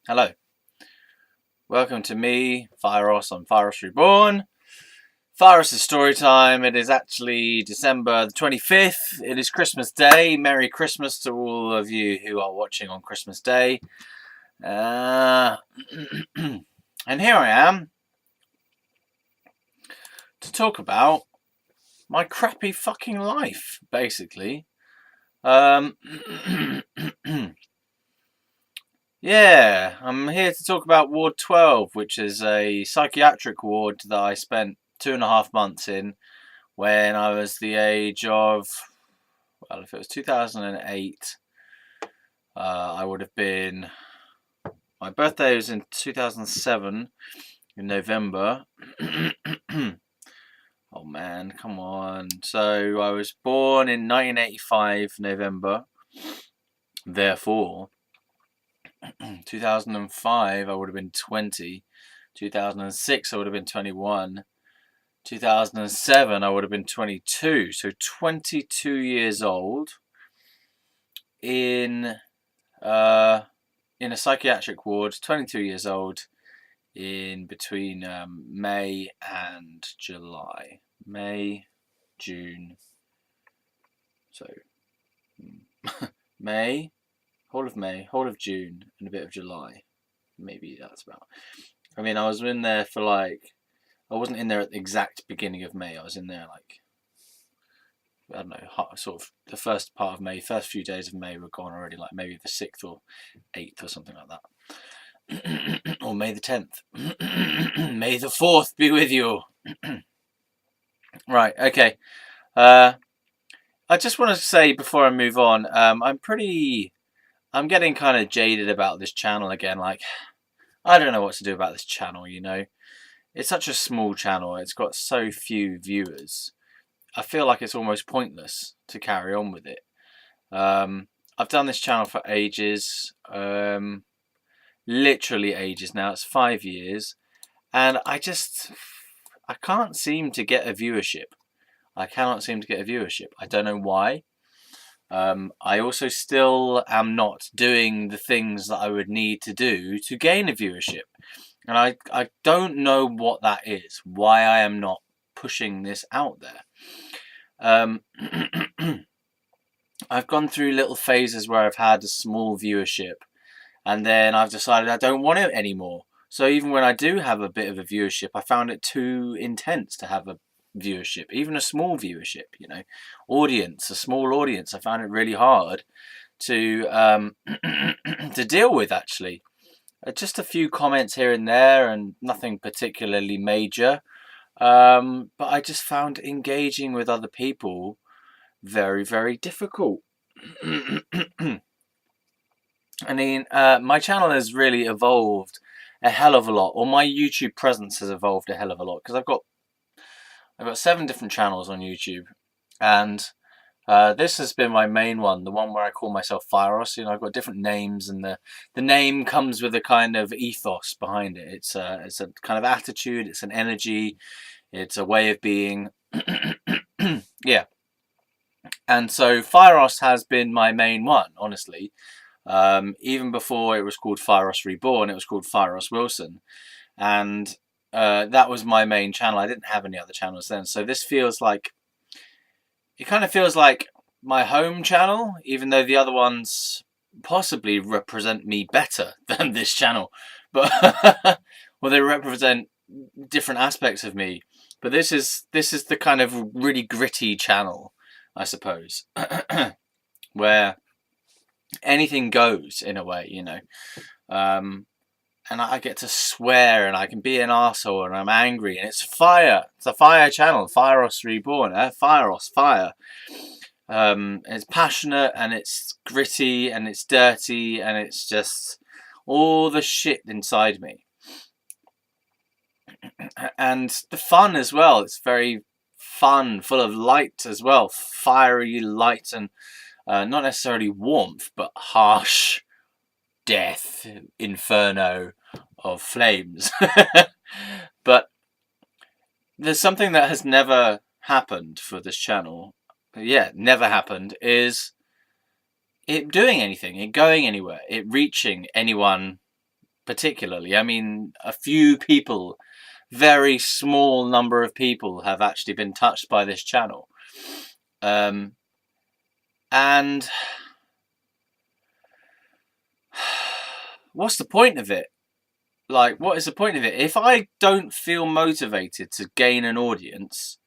Hello, welcome to me, Fieros on Fieros Reborn. Fieros' story time. It is actually December the 25th. It is Christmas Day. Merry Christmas to all of you who are watching on Christmas Day. And here I am to talk about my crappy fucking life, basically. Yeah, I'm here to talk about Ward 12, which is a psychiatric ward that I spent 2.5 months in when I was the age of, well, if it was 2008, I would have been, my birthday was in 2007 in November. Oh man, come on. So I was born in 1985 November. Therefore, 2005 I would have been 20. 2006 I would have been 21. 2007 I would have been 22. So 22 years old in a psychiatric ward. 22 years old in between May and July. May, June. So May, whole of May, whole of June, and a bit of July. Maybe that's about. I mean, I was in there for like, I wasn't in there at the exact beginning of May. I was in there like, I don't know, sort of the first part of May, first few days of May were gone already, like maybe the 6th or 8th or something like that. Or May the 10th. May the 4th be with you. Right, okay. I just want to say before I move on, I'm getting kind of jaded about this channel again. Like, I don't know what to do about this channel, you know. It's such a small channel. It's got so few viewers. I feel like it's almost pointless to carry on with it. I've done this channel for ages, literally ages now. It's 5 years, and I can't seem to get a viewership. I cannot seem to get a viewership. I don't know why. I also still am not doing the things that I would need to do to gain a viewership. And I don't know what that is, why I am not pushing this out there. I've gone through little phases where I've had a small viewership, and then I've decided I don't want it anymore. So even when I do have a bit of a viewership, I found it too intense to have a viewership, even a small viewership, you know, audience, a small audience. I found it really hard to to deal with, actually. Just a few comments here and there, and nothing particularly major. But I just found engaging with other people very, very difficult. I mean, my channel has really evolved a hell of a lot, or my YouTube presence has evolved a hell of a lot, because I've got 7 different channels on YouTube, and this has been my main one, the one where I call myself Fieros. You know, I've got different names, and the name comes with a kind of ethos behind it. It's a kind of attitude, it's an energy, it's a way of being. Yeah. And so Fieros has been my main one, honestly. Even before it was called Fieros Reborn, it was called Fieros Wilson. And that was my main channel. I didn't have any other channels then. So this feels like, it kind of feels like my home channel, even though the other ones possibly represent me better than this channel. But, well, they represent different aspects of me. But this is the kind of really gritty channel, I suppose, where anything goes in a way, you know. And I get to swear, and I can be an arsehole, and I'm angry, and it's fire. It's a fire channel, Fieros Reborn, Fieros, fire. It's passionate, and it's gritty, and it's dirty, and it's just all the shit inside me. And the fun as well. It's very fun, full of light as well, fiery light, and not necessarily warmth, but harsh death, inferno of flames. But there's something that has never happened for this channel. Yeah, never happened, is it doing anything, it going anywhere, it reaching anyone particularly. I mean, a few people, very small number of people, have actually been touched by this channel. And what's the point of it? Like, what is the point of it? If I don't feel motivated to gain an audience,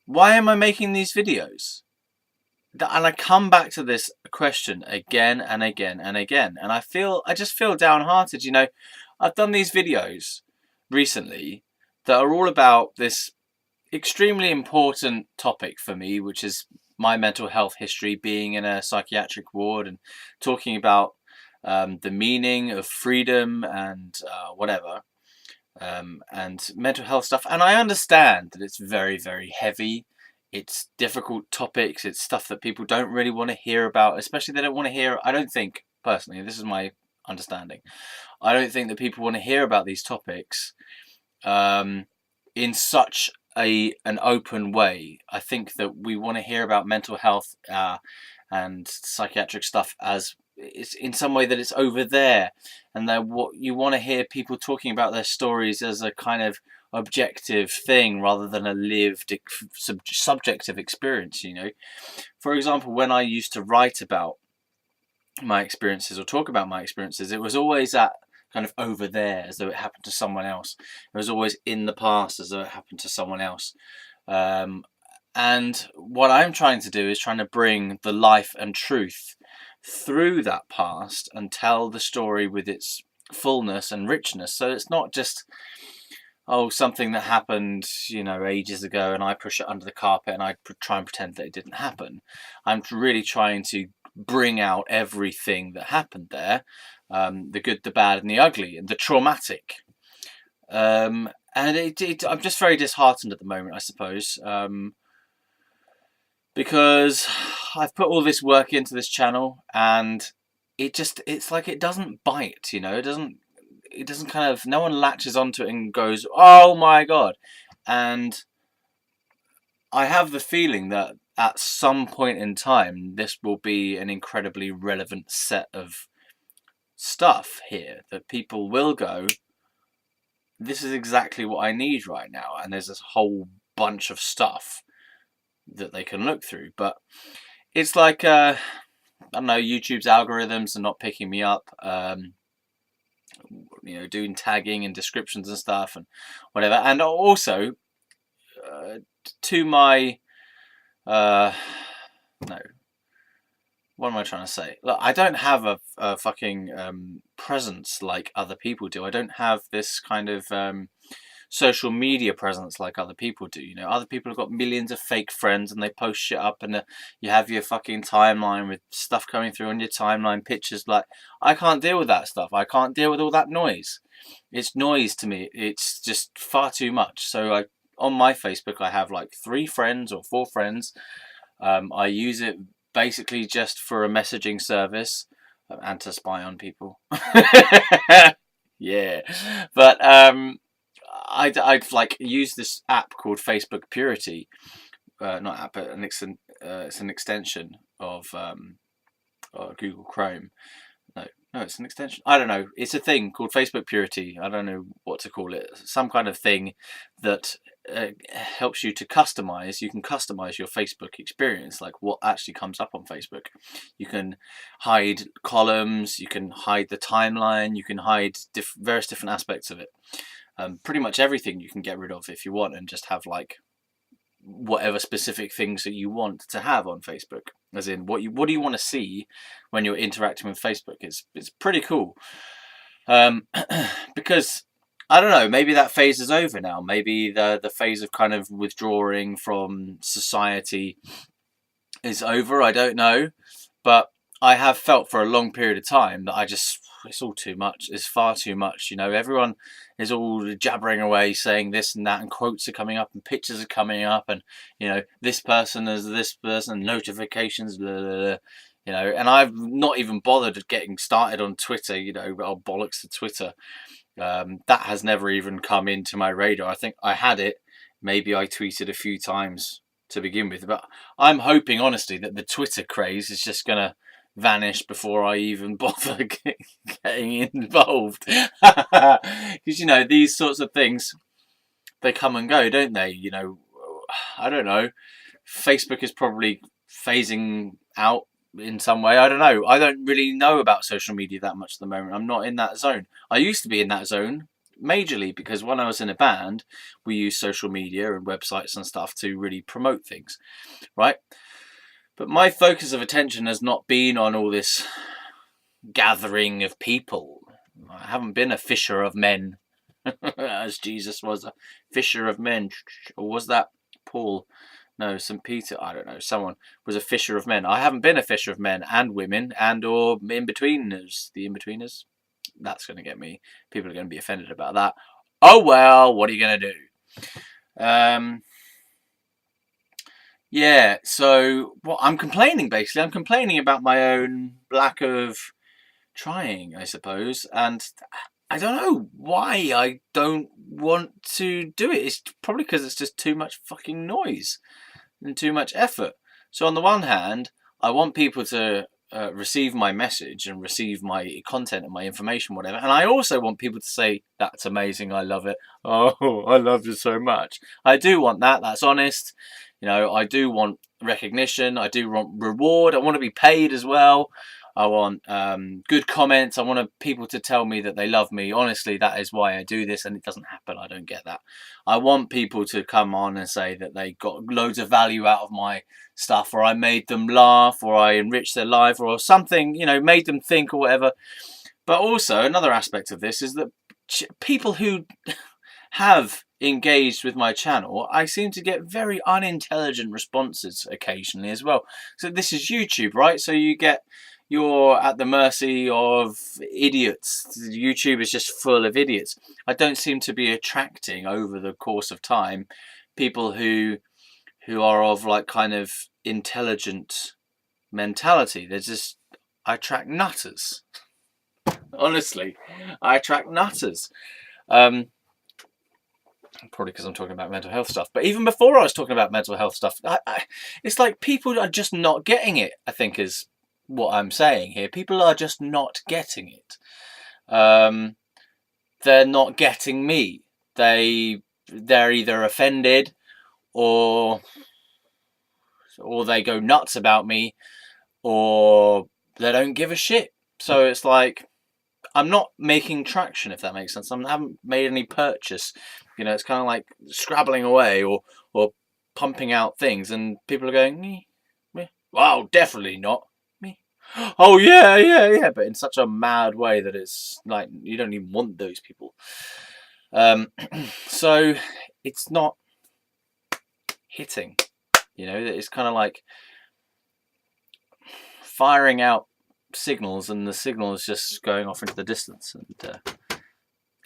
why am I making these videos? And I come back to this question again and again and again, and I just feel downhearted. You know, I've done these videos recently that are all about this extremely important topic for me, which is my mental health history, being in a psychiatric ward, and talking about the meaning of freedom and whatever, and mental health stuff. And I understand that it's very, very heavy. It's difficult topics. It's stuff that people don't really want to hear about, especially they don't want to hear. I don't think, personally, this is my understanding, I don't think that people want to hear about these topics in such an open way. I think that we want to hear about mental health and psychiatric stuff as it's in some way that it's over there, and that what you want to hear people talking about their stories as a kind of objective thing rather than a lived subjective experience. You know, for example, when I used to write about my experiences or talk about my experiences, it was always that kind of over there, as though it happened to someone else. It was always in the past, as though it happened to someone else. And what I'm trying to do is trying to bring the life and truth through that past and tell the story with its fullness and richness. So it's not just, oh, something that happened, you know, ages ago, and I push it under the carpet and I try and pretend that it didn't happen. I'm really trying to bring out everything that happened there, the good, the bad, and the ugly, and the traumatic. And I'm just very disheartened at the moment, I suppose, because I've put all this work into this channel, and it's like it doesn't bite, you know. It doesn't kind of, no one latches onto it and goes, oh my god. And I have the feeling that at some point in time this will be an incredibly relevant set of stuff here that people will go, this is exactly what I need right now. And there's this whole bunch of stuff that they can look through. But it's like, I don't know, YouTube's algorithms are not picking me up. You know, doing tagging and descriptions and stuff and whatever. And also, to my, no, what am I trying to say? Look, I don't have a fucking presence like other people do. I don't have this kind of social media presence like other people do. You know, other people have got millions of fake friends and they post shit up, and you have your fucking timeline with stuff coming through on your timeline, pictures. Like, I can't deal with that stuff. I can't deal with all that noise. It's noise to me. It's just far too much. So on my Facebook, I have like 3 friends or 4 friends. I use it basically just for a messaging service and to spy on people. Yeah, but I'd like use this app called Facebook Purity, not app, but it's an extension of Google Chrome. No, it's an extension. I don't know. It's a thing called Facebook Purity. I don't know what to call it. Some kind of thing that helps you to customize. You can customize your Facebook experience, like what actually comes up on Facebook. You can hide columns. You can hide the timeline. You can hide various different aspects of it. Pretty much everything you can get rid of if you want, and just have like whatever specific things that you want to have on Facebook, as in what do you want to see when you're interacting with Facebook. It's pretty cool, because I don't know, maybe that phase is over now. Maybe the phase of kind of withdrawing from society is over. I don't know, but I have felt for a long period of time that it's all too much. It's far too much. You know, everyone is all jabbering away saying this and that, and quotes are coming up and pictures are coming up, and, you know, this person is this person, notifications, blah, blah, blah, you know. And I've not even bothered getting started on Twitter, you know, oh, bollocks to Twitter. That has never even come into my radar. I think I had it. Maybe I tweeted a few times to begin with, but I'm hoping honestly that the Twitter craze is just gonna vanish before I even bother getting involved. Because, you know, these sorts of things, they come and go, don't they? You know, I don't know. Facebook is probably phasing out in some way. I don't know. I don't really know about social media that much at the moment. I'm not in that zone. I used to be in that zone majorly because when I was in a band, we used social media and websites and stuff to really promote things, right? But my focus of attention has not been on all this gathering of people. I haven't been a fisher of men, as Jesus was a fisher of men. Or was that Paul? No, St. Peter, I don't know, someone was a fisher of men. I haven't been a fisher of men and women and or in-betweeners. The in-betweeners? That's going to get me. People are going to be offended about that. Oh, well, what are you going to do? Yeah, so what I'm complaining, basically. I'm complaining about my own lack of trying, I suppose. And I don't know why I don't want to do it. It's probably because it's just too much fucking noise and too much effort. So on the one hand, I want people to receive my message and receive my content and my information, whatever. And I also want people to say, that's amazing, I love it. Oh, I love you so much. I do want that. That's honest. You know, I do want recognition. I do want reward. I want to be paid as well. I want good comments. I want people to tell me that they love me. Honestly, that is why I do this, and it doesn't happen. I don't get that. I want people to come on and say that they got loads of value out of my stuff, or I made them laugh, or I enriched their life, or something, you know, made them think or whatever. But also, another aspect of this is that people who have engaged with my channel, I seem to get very unintelligent responses occasionally as well. So this is YouTube, right? So you're at the mercy of idiots. YouTube is just full of idiots. I don't seem to be attracting over the course of time people who are of like kind of intelligent mentality. I attract nutters. Honestly, I attract nutters. Probably because I'm talking about mental health stuff. But even before I was talking about mental health stuff, it's like people are just not getting it, I think is what I'm saying here. People are just not getting it. They're not getting me. They're either offended or they go nuts about me, or they don't give a shit. So it's like, I'm not making traction, if that makes sense. I haven't made any purchase. You know, it's kind of like scrabbling away or pumping out things, and people are going, meh. Well, definitely not. Me. Oh yeah, but in such a mad way that it's like you don't even want those people. So it's not hitting. You know, it's kind of like firing out signals, and the signal is just going off into the distance, and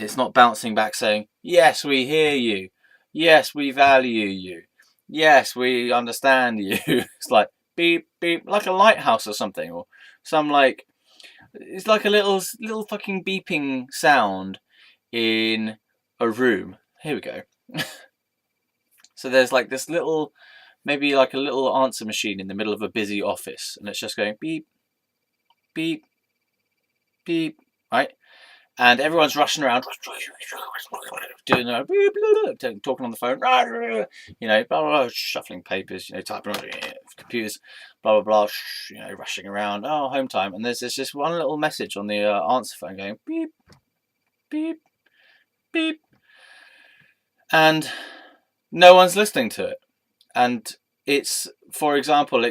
it's not bouncing back saying, yes, we hear you, yes, we value you, yes, we understand you. It's like beep beep, like a lighthouse or something, or some like, it's like a little fucking beeping sound in a room. Here we go. So there's like this little, maybe like a little answer machine in the middle of a busy office, and it's just going beep beep beep, right? And everyone's rushing around, doing talking on the phone, you know, blah, blah, blah, shuffling papers, you know, typing on computers, blah, blah, blah, you know, rushing around, oh, home time. And there's just one little message on the answer phone going beep, beep, beep. And no one's listening to it. And it's, for example,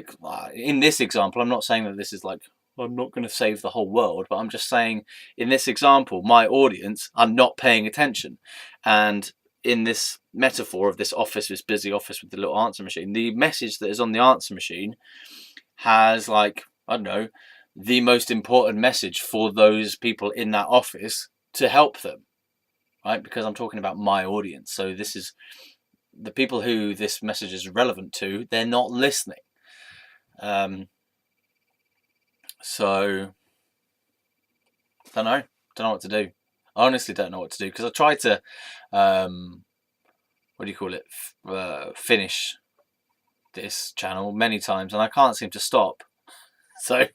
in this example, I'm not saying that this is like, I'm not going to save the whole world, but I'm just saying in this example, my audience are not paying attention. And in this metaphor of this office, this busy office with the little answer machine, the message that is on the answer machine has like, I don't know, the most important message for those people in that office to help them, right? Because I'm talking about my audience. So this is the people who this message is relevant to, they're not listening. So, don't know what to do. I honestly don't know what to do, because I tried to, finish this channel many times, and I can't seem to stop. So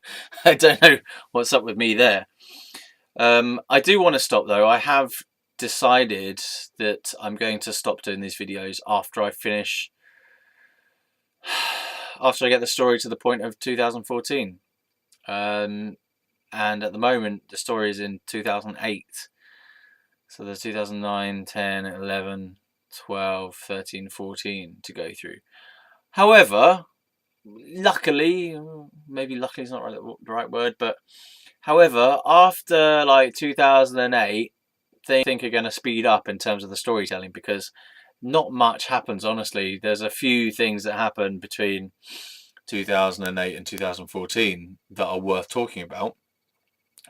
I don't know what's up with me there. I do want to stop though. I have decided that I'm going to stop doing these videos after I finish, after I get the story to the point of 2014. And at the moment, the story is in 2008. So there's 2009, 10, 11, 12, 13, 14 to go through. However, luckily, maybe luckily is not the right word, but however, after like 2008, they think are going to speed up in terms of the storytelling, because not much happens, honestly. There's a few things that happen between 2008 and 2014 that are worth talking about.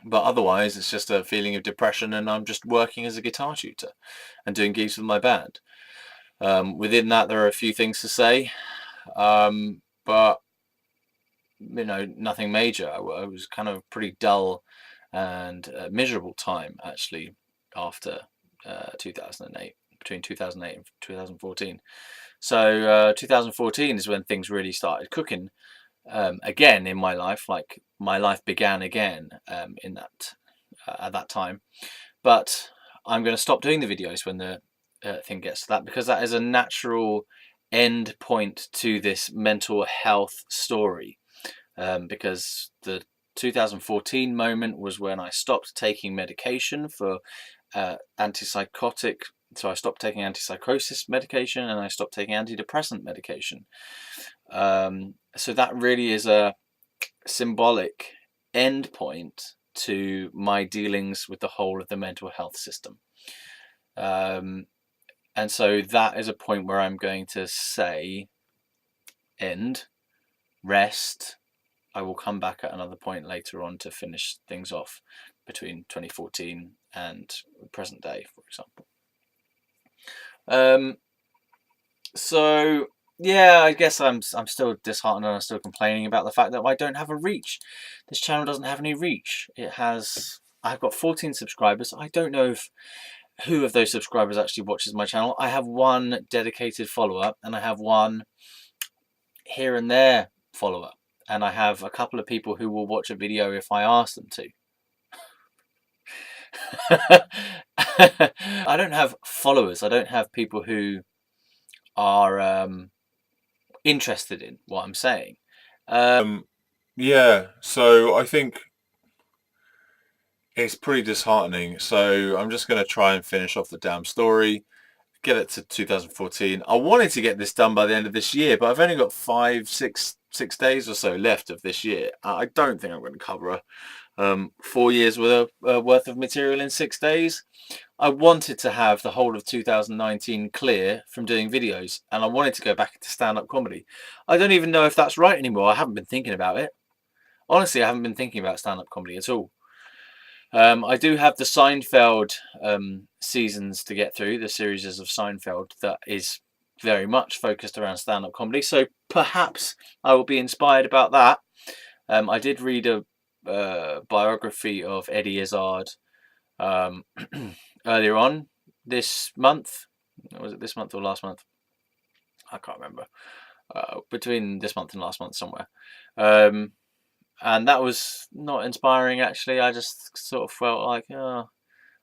But otherwise, it's just a feeling of depression, and I'm just working as a guitar tutor and doing gigs with my band. Within that, there are a few things to say, but you know, nothing major. I was kind of pretty dull and miserable time actually after 2008, between 2008 and 2014. So 2014 is when things really started cooking again in my life. Like my life began again in that at that time. But I'm going to stop doing the videos when the thing gets to that, because that is a natural end point to this mental health story. Because the 2014 moment was when I stopped taking medication for antipsychotic. So I stopped taking antipsychosis medication and I stopped taking antidepressant medication. So that really is a symbolic end point to my dealings with the whole of the mental health system. And so that is a point where I'm going to say end, rest. I will come back at another point later on to finish things off between 2014 and present day, for example. So yeah, I guess I'm still disheartened, and I'm still complaining about the fact that I don't have a reach. This channel doesn't have any reach. I've got 14 subscribers. I don't know who of those subscribers actually watches my channel. I have one dedicated follower, and I have one here and there follower. And I have a couple of people who will watch a video if I ask them to. I don't have followers. I don't have people who are interested in what I'm saying. Yeah, so I think it's pretty disheartening. So I'm just going to try and finish off the damn story, get it to 2014. I wanted to get this done by the end of this year, but I've only got 6 days or so left of this year. I don't think I'm going to cover 4 years worth of material in 6 days. I wanted to have the whole of 2019 clear from doing videos, and I wanted to go back into stand-up comedy. I don't even know if that's right anymore. I haven't been thinking about it. Honestly, I haven't been thinking about stand-up comedy at all. I do have the Seinfeld seasons to get through, the series of Seinfeld that is very much focused around stand-up comedy. So perhaps I will be inspired about that. I did read a biography of Eddie Izzard earlier on this month. Was it this month or last month? I can't remember. Between this month and last month somewhere. And that was not inspiring, actually. I just sort of felt like, oh,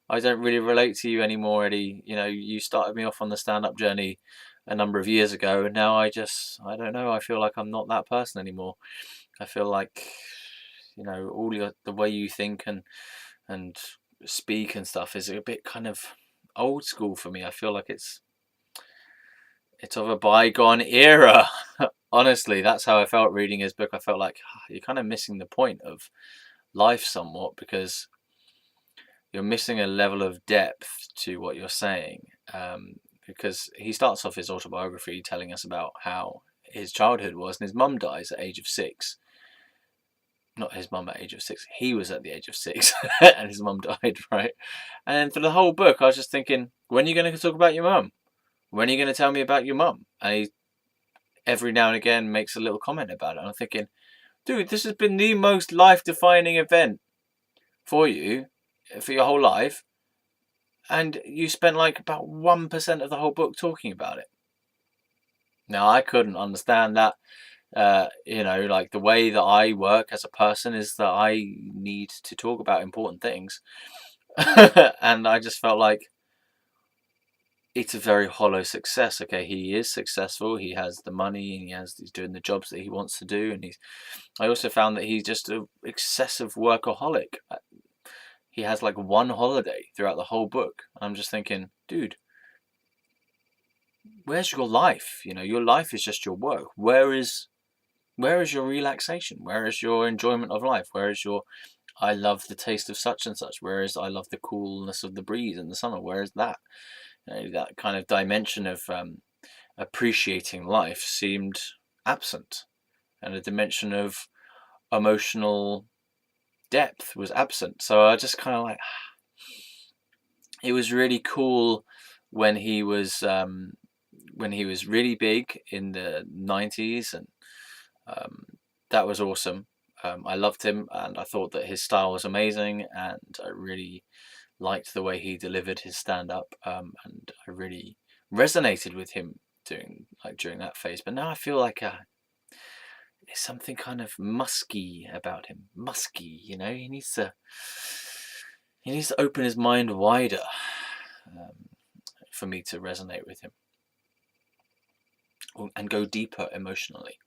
I don't really relate to you anymore, Eddie. You know, you started me off on the stand-up journey a number of years ago, and now I don't know, I feel like I'm not that person anymore. I feel like, you know, the way you think and speak and stuff is a bit kind of old school for me. I feel like it's of a bygone era. Honestly, that's how I felt reading his book. I felt like you're kind of missing the point of life somewhat, because you're missing a level of depth to what you're saying. Because he starts off his autobiography telling us about how his childhood was, and his mum dies at age of 6. Not his mum at age of 6. He was at the age of 6, and his mum died, right? And then for the whole book, I was just thinking, when are you going to talk about your mum? When are you going to tell me about your mum? And he every now and again makes a little comment about it. And I'm thinking, dude, this has been the most life-defining event for you, for your whole life, and you spent like about 1% of the whole book talking about it. Now, I couldn't understand that. You know, like the way that I work as a person is that I need to talk about important things. And I just felt like it's a very hollow success. Okay, he is successful, he has the money, and he's doing the jobs that he wants to do, and I also found that he's just an excessive workaholic. He has like one holiday throughout the whole book. I'm just thinking, dude, where's your life? You know, your life is just your work. Where is your relaxation? Where is your enjoyment of life? Where is your I love the taste of such and such? Where is I love the coolness of the breeze in the summer? Where is that? You know, that kind of dimension of appreciating life seemed absent, and a dimension of emotional depth was absent. So I just kind of like, it was really cool when he was really big in the 90s, and that was awesome. I loved him, and I thought that his style was amazing, and I really liked the way he delivered his stand up, and I really resonated with him during that phase. But now I feel like there's something kind of musky about him. Musky, you know. He needs to open his mind wider for me to resonate with him and go deeper emotionally.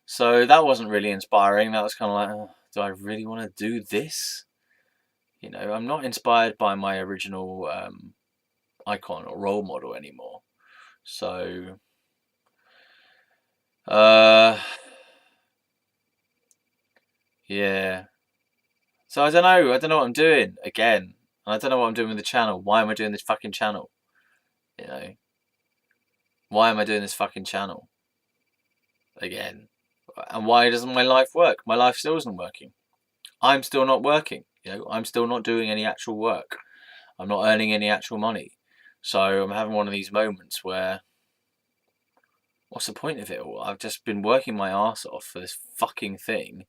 So that wasn't really inspiring. That was kind of like, oh, do I really want to do this? You know, I'm not inspired by my original icon or role model anymore. So, yeah. So I don't know. I don't know what I'm doing again. I don't know what I'm doing with the channel. Why am I doing this fucking channel? You know, why am I doing this fucking channel again? And why doesn't my life work? My life still isn't working. I'm still not working. You know, I'm still not doing any actual work. I'm not earning any actual money. So I'm having one of these moments where, what's the point of it all? I've just been working my ass off for this fucking thing,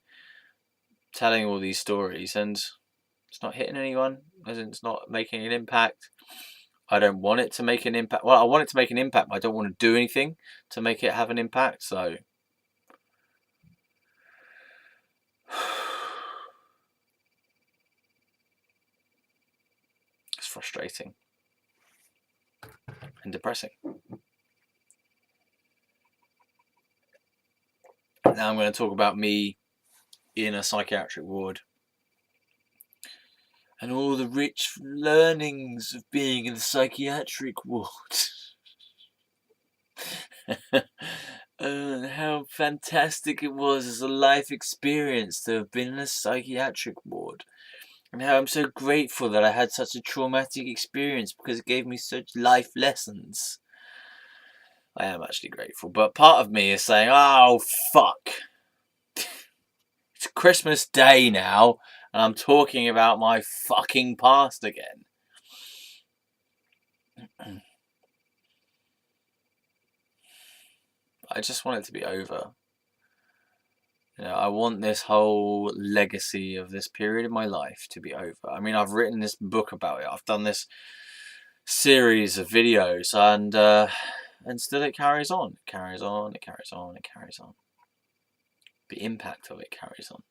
telling all these stories, and it's not hitting anyone, as in it's not making an impact. I don't want it to make an impact. Well, I want it to make an impact, but I don't want to do anything to make it have an impact, so it's frustrating and depressing. Now I'm going to talk about me in a psychiatric ward and all the rich learnings of being in the psychiatric ward. And how fantastic it was as a life experience to have been in a psychiatric ward. And how I'm so grateful that I had such a traumatic experience because it gave me such life lessons. I am actually grateful, but part of me is saying, oh, fuck. It's Christmas Day now, and I'm talking about my fucking past again. I just want it to be over. You know, I want this whole legacy of this period of my life to be over. I mean, I've written this book about it. I've done this series of videos, and still it carries on. It carries on. It carries on. It carries on. The impact of it carries on.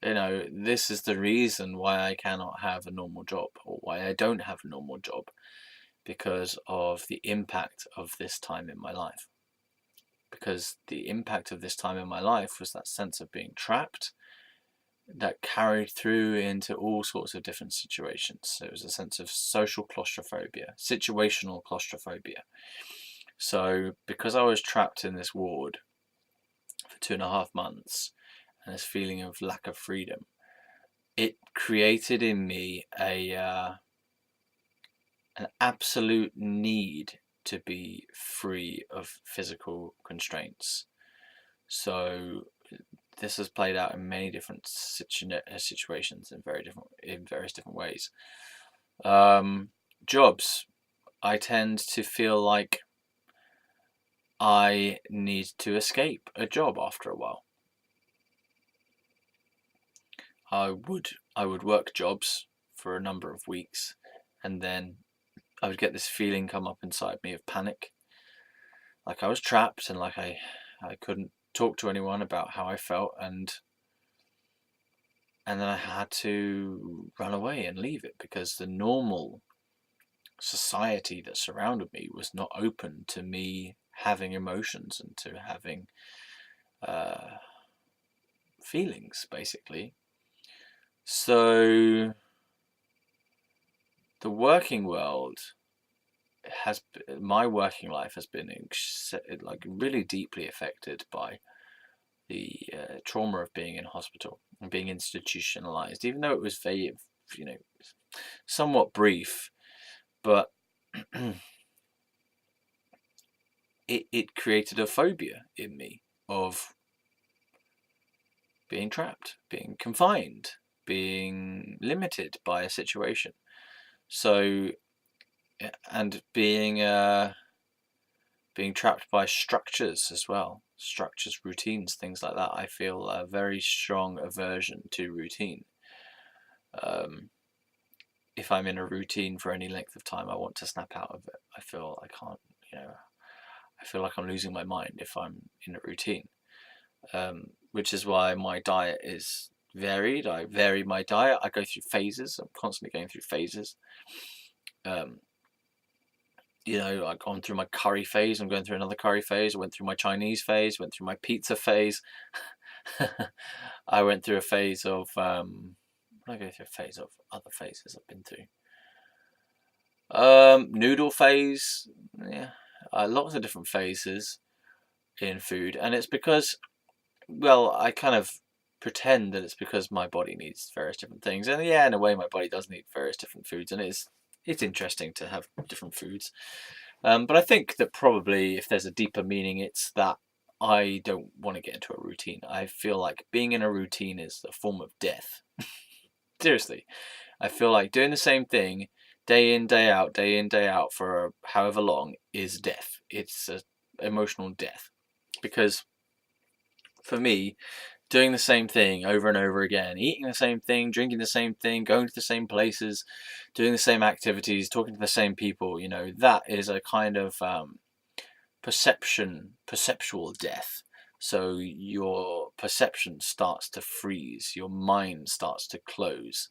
You know, this is the reason why I cannot have a normal job, or why I don't have a normal job, because of the impact of this time in my life. Because the impact of this time in my life was that sense of being trapped that carried through into all sorts of different situations. So it was a sense of social claustrophobia, situational claustrophobia. So because I was trapped in this ward for 2.5 months, and this feeling of lack of freedom, it created in me an absolute need to be free of physical constraints. So this has played out in many different situations in various different ways. Jobs. I tend to feel like I need to escape a job after a while. I would work jobs for a number of weeks, and then I would get this feeling come up inside me of panic, like I was trapped, and like I couldn't talk to anyone about how I felt, and then I had to run away and leave it because the normal society that surrounded me was not open to me having emotions and to having uh, feelings, basically. So the working world my working life has been like really deeply affected by the trauma of being in hospital and being institutionalized, even though it was very, you know, somewhat brief, but it created a phobia in me of being trapped, being confined, being limited by a situation. So, and being trapped by structures as well, structures, routines, things like that. I feel a very strong aversion to routine. Um, if I'm in a routine for any length of time, I want to snap out of it. I feel I can't, I feel like I'm losing my mind if I'm in a routine. Which is why my diet is varied. I vary my diet. I go through phases. I'm constantly going through phases. Um, I've gone through my curry phase. I'm going through another curry phase. I went through my Chinese phase. Went through my pizza phase. I went through a phase of. What did I go through a phase of? Other phases I've been through. Noodle phase. Yeah, lots of different phases in food, and it's because, well, I kind of pretend that it's because my body needs various different things, and yeah, in a way, my body does need various different foods, and it's interesting to have different foods. But I think that probably if there's a deeper meaning, it's that I don't want to get into a routine. I feel like being in a routine is a form of death. Seriously, I feel like doing the same thing day in, day out for however long is death. It's a emotional death because for me, doing the same thing over and over again, eating the same thing, drinking the same thing, going to the same places, doing the same activities, talking to the same people, that is a kind of perceptual death. So your perception starts to freeze, your mind starts to close.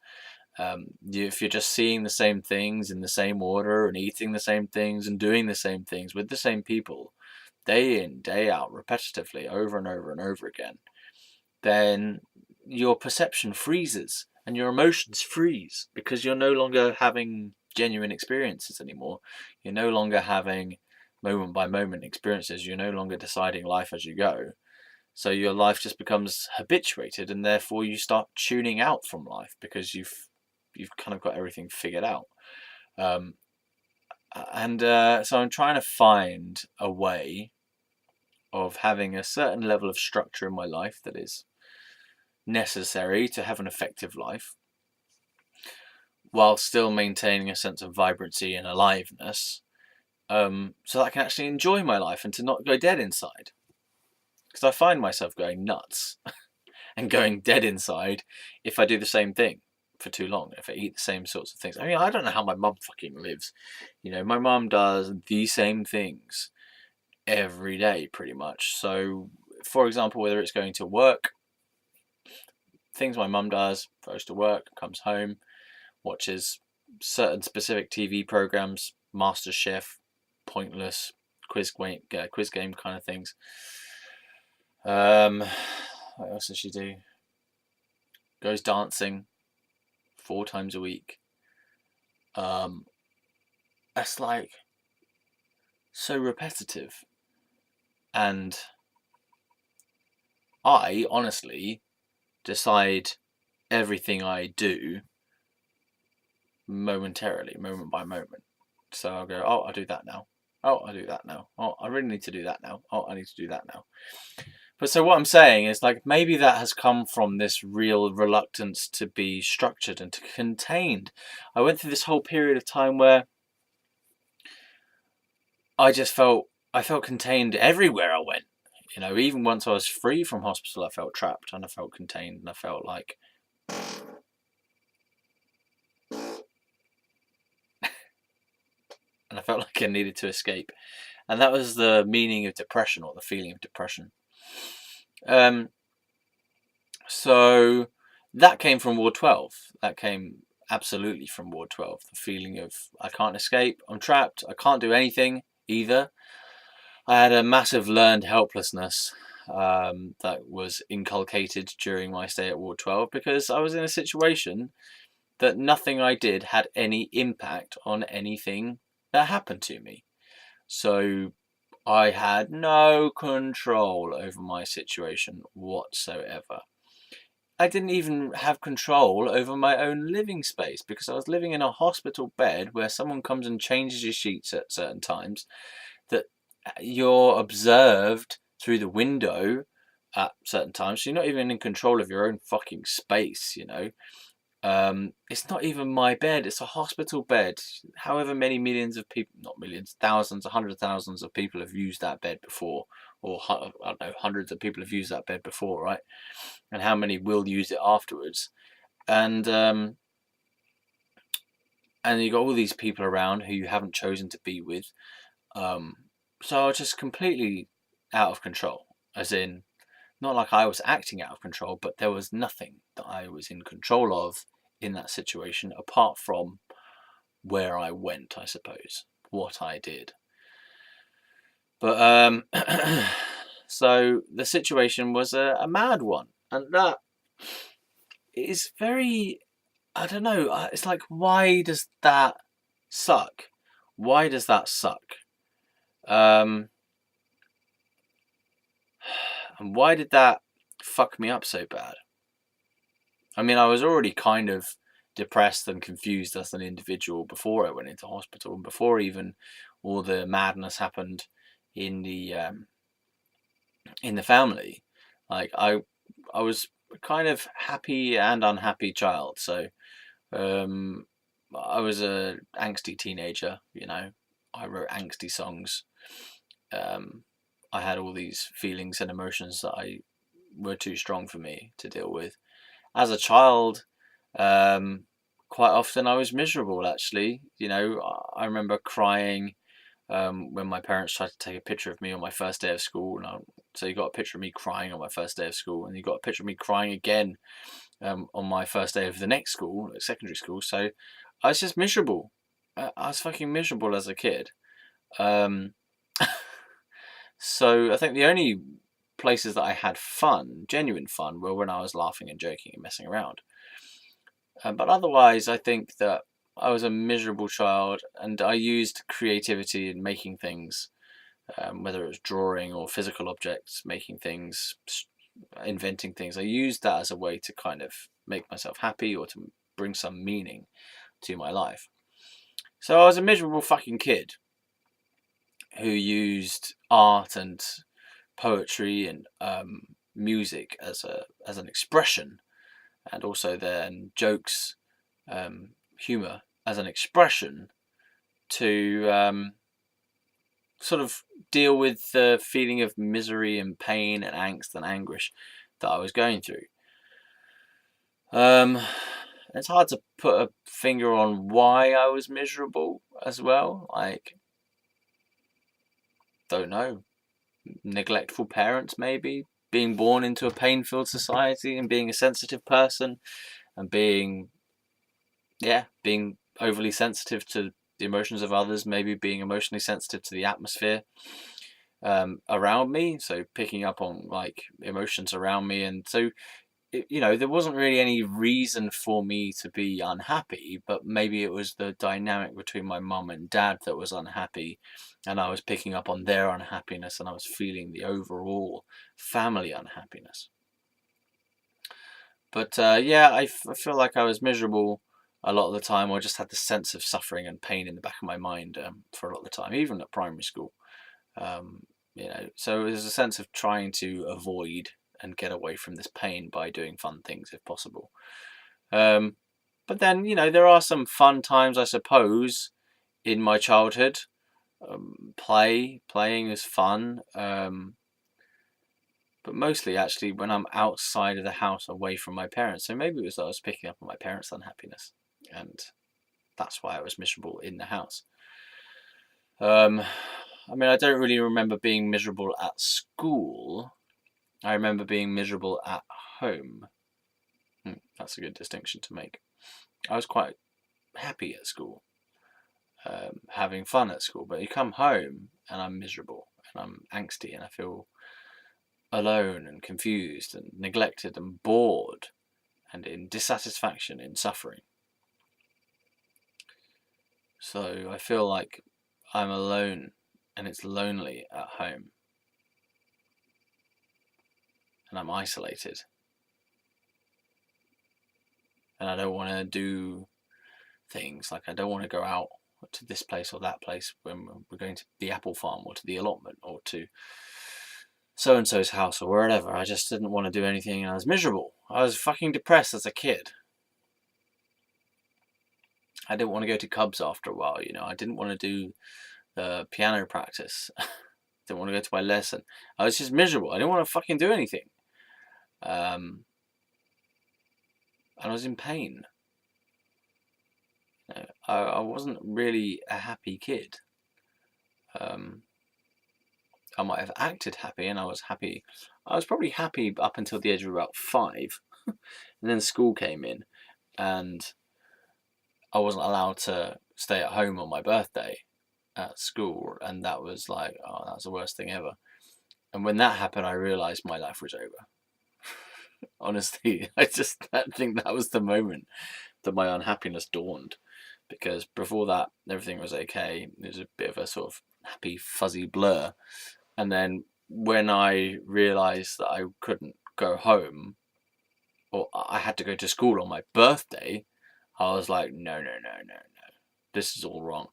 If you're just seeing the same things in the same order and eating the same things and doing the same things with the same people, day in, day out, repetitively, over and over and over again, then your perception freezes and your emotions freeze because you're no longer having genuine experiences anymore. You're no longer having moment by moment experiences. You're no longer deciding life as you go. So your life just becomes habituated, and therefore you start tuning out from life because you've kind of got everything figured out. Um, so I'm trying to find a way of having a certain level of structure in my life that is necessary to have an effective life while still maintaining a sense of vibrancy and aliveness, so that I can actually enjoy my life and to not go dead inside. Because I find myself going nuts and going dead inside if I do the same thing for too long, if I eat the same sorts of things. I mean, I don't know how my mum fucking lives. My mum does the same things every day pretty much. So, for example, whether it's going to work, things my mum does, goes to work, comes home, watches certain specific TV programs, MasterChef, Pointless, quiz game kind of things. What else does she do? Goes dancing 4 times a week. That's like so repetitive, and I honestly decide everything I do momentarily, moment by moment. So I'll go, oh, I'll do that now. Oh, I'll do that now. Oh, I really need to do that now. Oh, I need to do that now. But so what I'm saying is, like, maybe that has come from this real reluctance to be structured and to contained. I went through this whole period of time where I felt contained everywhere I went. Even once I was free from hospital, I felt trapped and I felt contained and I felt like And I felt like I needed to escape. And that was the meaning of depression, or the feeling of depression. So that came from Ward 12. That came absolutely from Ward 12. The feeling of I can't escape, I'm trapped, I can't do anything either. I had a massive learned helplessness that was inculcated during my stay at Ward 12, because I was in a situation that nothing I did had any impact on anything that happened to me. So I had no control over my situation whatsoever. I didn't even have control over my own living space, because I was living in a hospital bed where someone comes and changes your sheets at certain times, that you're observed through the window at certain times. So you're not even in control of your own fucking space, you know. It's not even my bed, it's a hospital bed. However many millions of people, not millions, thousands, 100,000s of people have used that bed before, or I don't know, hundreds of people have used that bed before, right? And how many will use it afterwards? And you got all these people around who you haven't chosen to be with. So I was just completely out of control, as in, not like I was acting out of control, but there was nothing that I was in control of in that situation, apart from where I went, I suppose, what I did. But so the situation was a mad one, and that is very, I don't know, it's like, why does that suck? Why does that suck? And why did that fuck me up so bad? I mean, I was already kind of depressed and confused as an individual before I went into hospital, and before even all the madness happened in the family. Like I was kind of happy and unhappy child. So I was a angsty teenager. You know, I wrote angsty songs. I had all these feelings and emotions that I were too strong for me to deal with. As a child, quite often I was miserable, actually. You know, I remember crying when my parents tried to take a picture of me on my first day of school. So you got a picture of me crying on my first day of school, and you got a picture of me crying again on my first day of the next school, secondary school. So I was just miserable. I was fucking miserable as a kid. Um, so I think the only places that I had fun, genuine fun, were when I was laughing and joking and messing around. But otherwise, I think that I was a miserable child, and I used creativity in making things, whether it was drawing or physical objects, making things, inventing things. I used that as a way to kind of make myself happy, or to bring some meaning to my life. So I was a miserable fucking kid who used art and poetry and music as an expression, and also then jokes, humour as an expression to sort of deal with the feeling of misery and pain and angst and anguish that I was going through. It's hard to put a finger on why I was miserable as well. Like, don't know. Neglectful parents, maybe. Being born into a pain-filled society and being a sensitive person, and being overly sensitive to the emotions of others, maybe being emotionally sensitive to the atmosphere around me, so picking up on like emotions around me. And so there wasn't really any reason for me to be unhappy, but maybe it was the dynamic between my mum and dad that was unhappy, and I was picking up on their unhappiness, and I was feeling the overall family unhappiness. But I feel like I was miserable a lot of the time. I just had this sense of suffering and pain in the back of my mind for a lot of the time, even at primary school. Um, so there's a sense of trying to avoid and get away from this pain by doing fun things if possible. But then, there are some fun times, I suppose, in my childhood. Playing is fun. but mostly actually when I'm outside of the house away from my parents. So maybe it was that I was picking up on my parents' unhappiness, and that's why I was miserable in the house. I mean, I don't really remember being miserable at school. I remember being miserable at home. That's a good distinction to make. I was quite happy at school, having fun at school, but you come home and I'm miserable and I'm angsty and I feel alone and confused and neglected and bored and in dissatisfaction, in suffering. So I feel like I'm alone and it's lonely at home and I'm isolated and I don't want to do things like I don't want to go out to this place or that place when we're going to the apple farm or to the allotment or to so and so's house or wherever. I just didn't want to do anything and I was miserable. I was fucking depressed as a kid. I didn't want to go to Cubs after a while, you know. I didn't want to do the piano practice. Didn't want to go to my lesson. I was just miserable. I didn't want to fucking do anything. And I was in pain. I wasn't really a happy kid. I might have acted happy, and I was happy. I was probably happy up until the age of about 5, and then school came in, and I wasn't allowed to stay at home on my birthday at school, and that was like, oh, that was the worst thing ever. And when that happened, I realised my life was over. Honestly, I think that was the moment that my unhappiness dawned, because before that everything was okay. It was a bit of a sort of happy fuzzy blur, and then when I realised that I couldn't go home, or I had to go to school on my birthday, I was like, no, this is all wrong.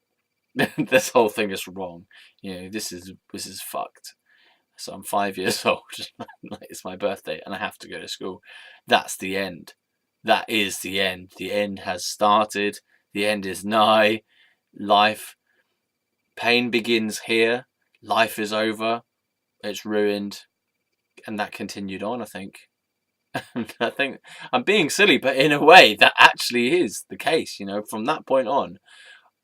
This whole thing is wrong. You know, this is fucked. So I'm 5 years old. It's my birthday, and I have to go to school. That's the end. That is the end. The end has started. The end is nigh. Life, pain begins here. Life is over. It's ruined, and that continued on. I think. I think I'm being silly, but in a way, that actually is the case. You know, from that point on,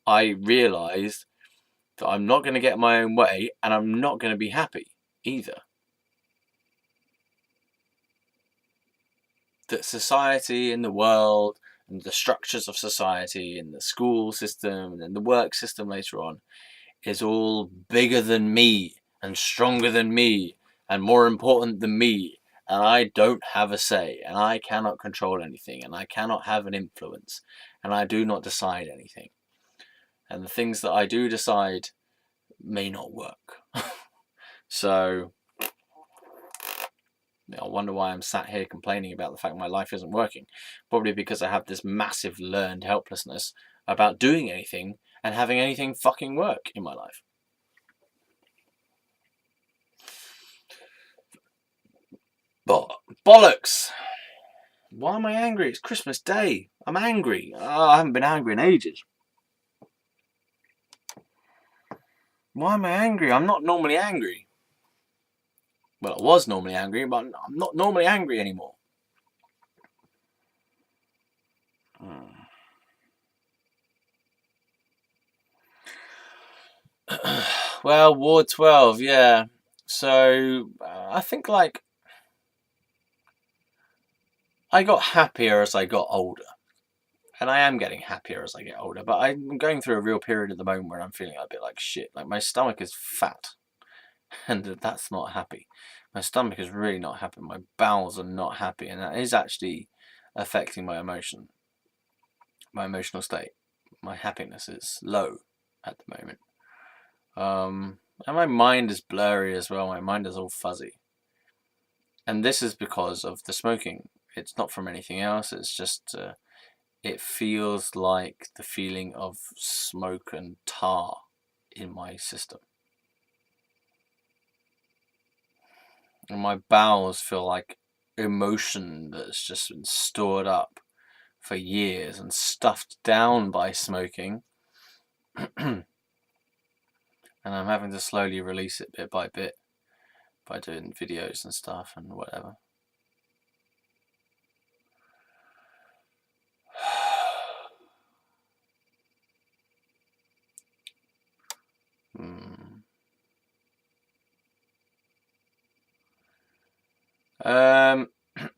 I realised that I'm not going to get my own way, and I'm not going to be happy either. That society and the world and the structures of society and the school system and then the work system later on is all bigger than me and stronger than me and more important than me, and I don't have a say, and I cannot control anything, and I cannot have an influence, and I do not decide anything, and the things that I do decide may not work. So I wonder why I'm sat here complaining about the fact my life isn't working. Probably because I have this massive learned helplessness about doing anything and having anything fucking work in my life. But bollocks! Why am I angry? It's Christmas Day. I'm angry. Oh, I haven't been angry in ages. Why am I angry? I'm not normally angry. Well, I was normally angry, but I'm not normally angry anymore. Well, Ward 12, yeah. So, I think, like, I got happier as I got older. And I am getting happier as I get older, but I'm going through a real period at the moment where I'm feeling a bit like shit. Like, my stomach is fat, and that's not happy. My stomach is really not happy. My bowels are not happy, and that is actually affecting my emotional state. My happiness is low at the moment. And my mind is blurry as well. My mind is all fuzzy. And this is because of the smoking. It's not from anything else. It's just, it feels like the feeling of smoke and tar in my system. And my bowels feel like emotion that's just been stored up for years and stuffed down by smoking. And I'm having to slowly release it bit by bit. by doing videos and stuff and whatever.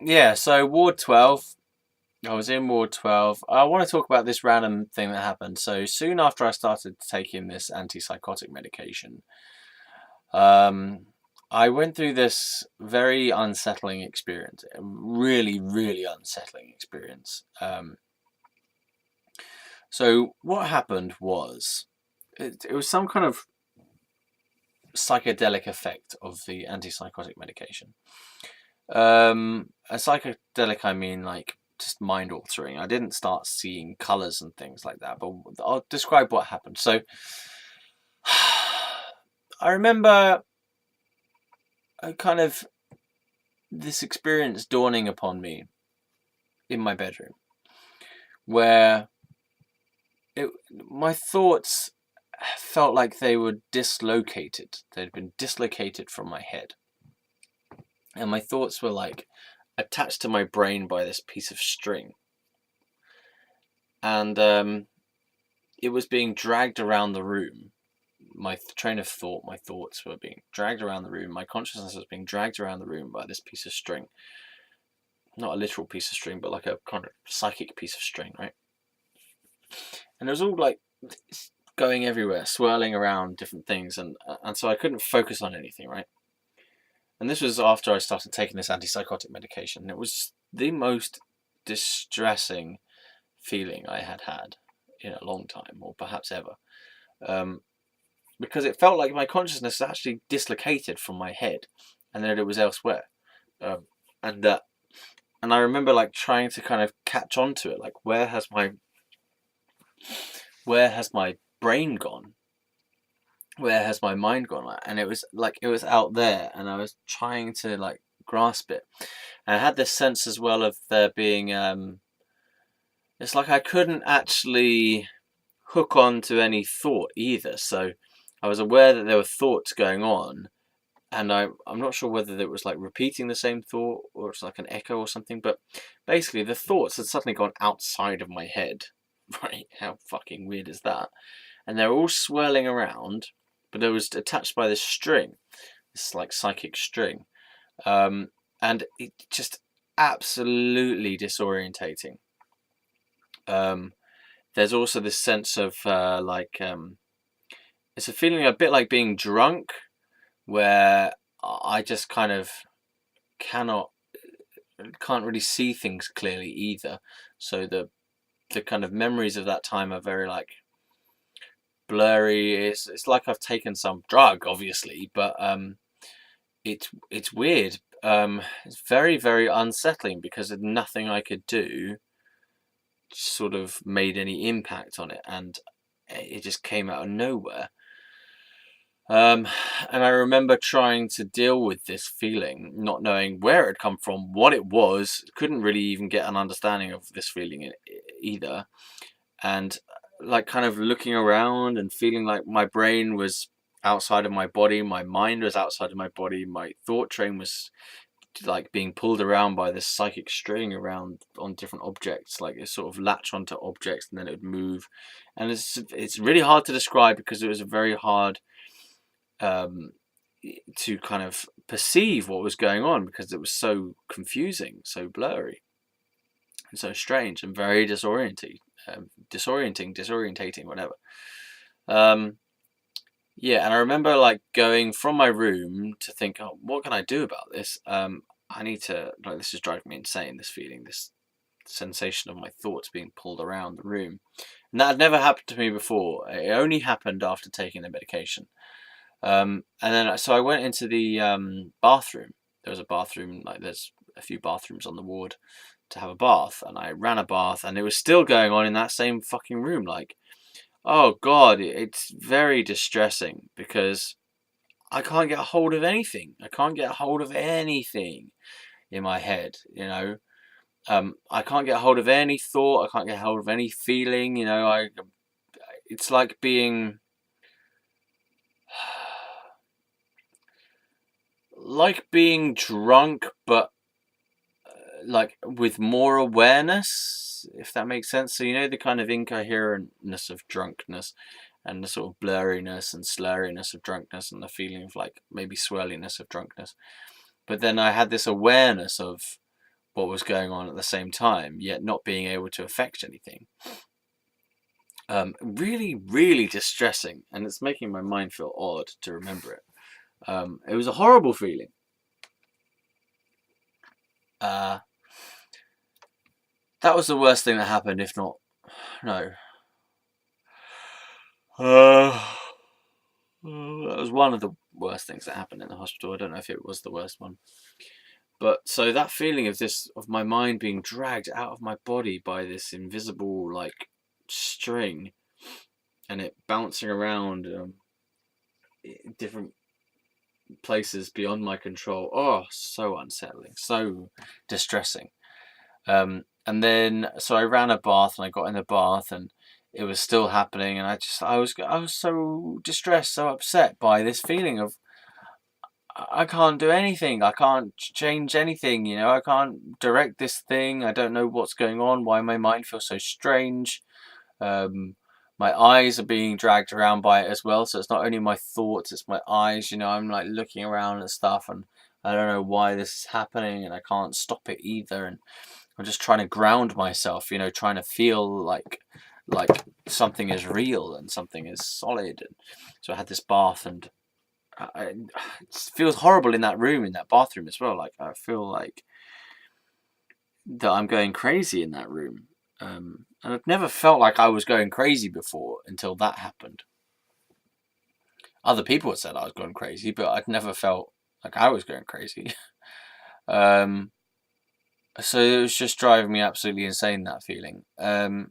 Yeah, so Ward 12. I was in Ward 12. I want to talk about this random thing that happened. So soon after I started taking this antipsychotic medication, I went through this very unsettling experience. A really, really unsettling experience. So what happened was, it was some kind of psychedelic effect of the antipsychotic medication. A psychedelic, I mean like just mind altering. I didn't start seeing colors and things like that, but I'll describe what happened. So I remember kind of this experience dawning upon me in my bedroom, where my thoughts felt like they were dislocated. They'd been dislocated from my head. And my thoughts were like attached to my brain by this piece of string. And it was being dragged around the room. My train of thought, my thoughts were being dragged around the room. My consciousness was being dragged around the room by this piece of string. Not a literal piece of string, but like a kind of psychic piece of string, right? And it was all like going everywhere, swirling around different things, and so I couldn't focus on anything, right? And this was after I started taking this antipsychotic medication. And it was the most distressing feeling I had had in a long time, or perhaps ever, because it felt like my consciousness actually dislocated from my head, and that it was elsewhere, and I remember like trying to kind of catch on to it, like where has my brain gone? Where has my mind gone? And it was like it was out there, and I was trying to like grasp it. And I had this sense as well of there being it's like I couldn't actually hook on to any thought either. So I was aware that there were thoughts going on, and I'm not sure whether it was like repeating the same thought or it's like an echo or something, but basically the thoughts had suddenly gone outside of my head. Right? How fucking weird is that? And they're all swirling around, but it was attached by this string, this like psychic string, and it just absolutely disorientating. There's also this sense of it's a feeling a bit like being drunk, where I just kind of can't really see things clearly either. So the kind of memories of that time are very like blurry. It's like I've taken some drug, obviously, but it's weird. It's very, very unsettling because nothing I could do sort of made any impact on it, and it just came out of nowhere. And I remember trying to deal with this feeling, not knowing where it had come from, what it was, couldn't really even get an understanding of this feeling either. And like kind of looking around and feeling like my brain was outside of my body, my mind was outside of my body, my thought train was like being pulled around by this psychic string around on different objects, like it sort of latch onto objects and then it would move. And it's really hard to describe because it was very hard to kind of perceive what was going on because it was so confusing, so blurry, and so strange and very disorientating, whatever. Yeah, and I remember like going from my room to think, oh, what can I do about this? I need to, like, this is driving me insane, this feeling, this sensation of my thoughts being pulled around the room. And that had never happened to me before. It only happened after taking the medication. And then, so I went into the bathroom. There was a bathroom, like there's a few bathrooms on the ward to have a bath. And I ran a bath and it was still going on in that same fucking room. Like, oh God, it's very distressing because I can't get a hold of anything. I can't get a hold of anything in my head, you know. I can't get a hold of any thought. I can't get a hold of any feeling, you know. It's like being like being drunk, but like with more awareness, if that makes sense. So you know the kind of incoherentness of drunkenness, and the sort of blurriness and slurriness of drunkenness, and the feeling of like maybe swirliness of drunkenness. But then I had this awareness of what was going on at the same time, yet not being able to affect anything. Really, really distressing, and it's making my mind feel odd to remember it. It was a horrible feeling. That was the worst thing that happened, if not, no. That was one of the worst things that happened in the hospital. I don't know if it was the worst one. But so that feeling of my mind being dragged out of my body by this invisible like string, and it bouncing around different places beyond my control. Oh, so unsettling, so distressing. And then so I ran a bath and I got in the bath and it was still happening, and I was so distressed, so upset by this feeling of I can't do anything. I can't change anything. You know, I can't direct this thing. I don't know what's going on. Why my mind feels so strange. Um, my eyes are being dragged around by it as well. So it's not only my thoughts, it's my eyes. You know, I'm like looking around and stuff, and I don't know why this is happening, and I can't stop it either. And I'm just trying to ground myself. You know, trying to feel like something is real and something is solid. And so I had this bath, and it feels horrible in that room, in that bathroom as well. Like I feel like that I'm going crazy in that room. And I've never felt like I was going crazy before until that happened. Other people had said I was going crazy, but I'd never felt like I was going crazy. um, so it was just driving me absolutely insane, that feeling. And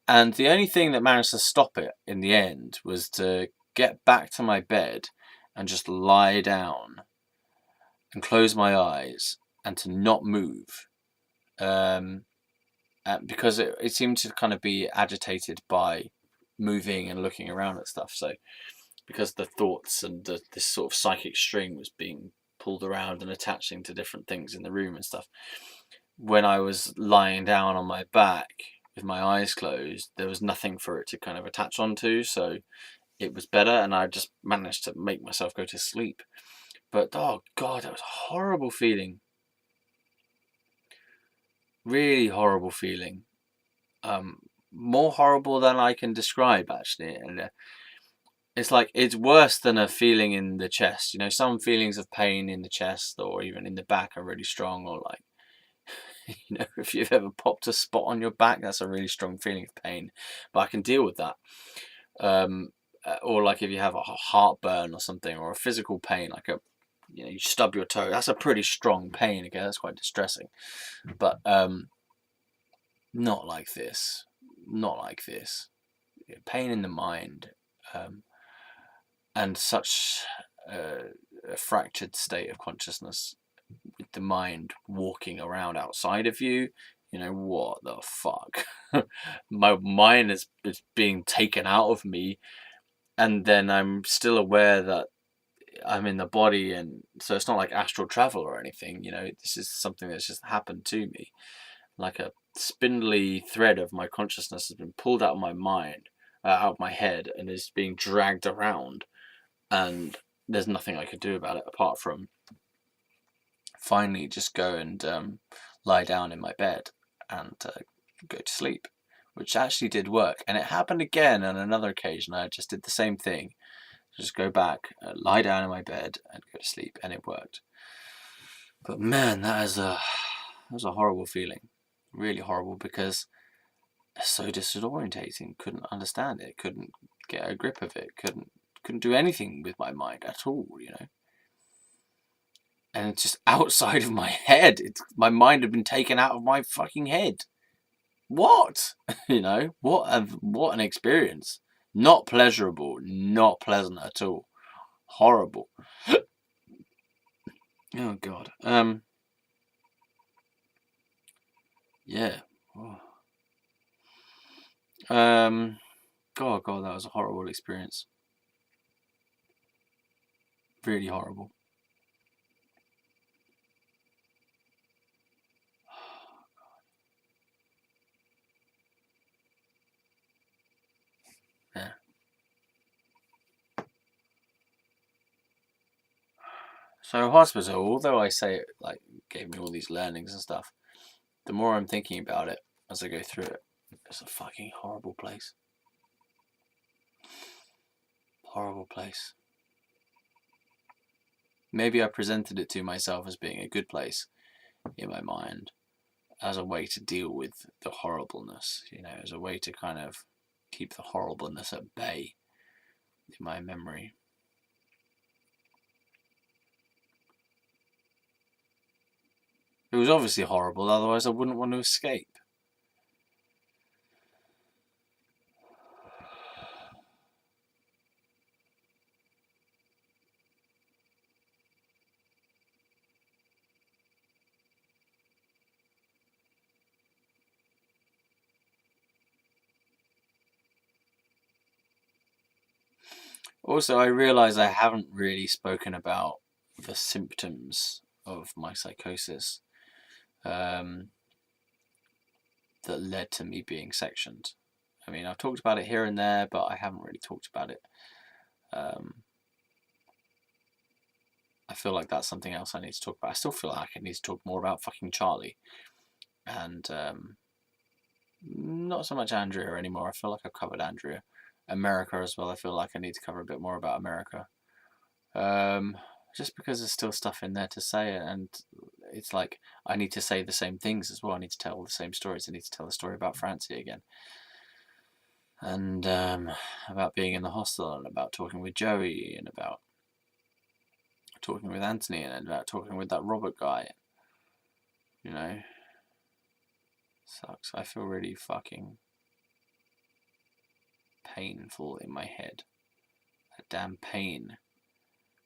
the only thing that managed to stop it in the end was to get back to my bed and just lie down and close my eyes and to not move, because it seemed to kind of be agitated by moving and looking around at stuff. So because the thoughts and this sort of psychic string was being pulled around and attaching to different things in the room and stuff, when I was lying down on my back with my eyes closed, there was nothing for it to kind of attach onto. So it was better, and I just managed to make myself go to sleep. But oh god, that was a horrible feeling. Really horrible feeling. More horrible than I can describe, actually. And it's like, it's worse than a feeling in the chest. You know, some feelings of pain in the chest or even in the back are really strong, or like, you know, if you've ever popped a spot on your back, that's a really strong feeling of pain. But I can deal with that. Or like if you have a heartburn or something, or a physical pain, like you stub your toe, that's a pretty strong pain. Okay, that's quite distressing. But not like this. Not like this. Pain in the mind, and such a fractured state of consciousness, with the mind walking around outside of you. You know, what the fuck? My mind is being taken out of me, and then I'm still aware that I'm in the body, and so it's not like astral travel or anything. You know, this is something that's just happened to me. Like a spindly thread of my consciousness has been pulled out of my mind, out of my head, and is being dragged around. And there's nothing I could do about it apart from finally just go and lie down in my bed and go to sleep, which actually did work. And it happened again on another occasion. I just did the same thing. Just go back, lie down in my bed and go to sleep, and it worked. But man, that was a horrible feeling. Really horrible, because it's so disorientating. Couldn't understand it. Couldn't get a grip of it. Couldn't do anything with my mind at all, you know. And it's just outside of my head. My mind had been taken out of my fucking head. What? You know, what an experience. Not pleasurable, not pleasant at all. Horrible. Oh god. Yeah. Oh. God, that was a horrible experience. Really horrible. So hospital, although I say it like gave me all these learnings and stuff, the more I'm thinking about it as I go through it, it's a fucking horrible place. Horrible place. Maybe I presented it to myself as being a good place in my mind, as a way to deal with the horribleness, as a way to kind of keep the horribleness at bay in my memory. It was obviously horrible, otherwise I wouldn't want to escape. Also, I realise I haven't really spoken about the symptoms of my psychosis that led to me being sectioned. I mean, I've talked about it here and there, but I haven't really talked about it. I feel like that's something else I need to talk about. I still feel like I need to talk more about fucking Charlie. And not so much Andrea anymore. I feel like I've covered Andrea. America as well. I feel like I need to cover a bit more about America. Just because there's still stuff in there to say, and it's like I need to say the same things as well. I need to tell the same stories. I need to tell the story about Francie again, and about being in the hostel, and about talking with Joey, and about talking with Anthony, and about talking with that Robert guy. Sucks. I feel really fucking painful in my head. A damn pain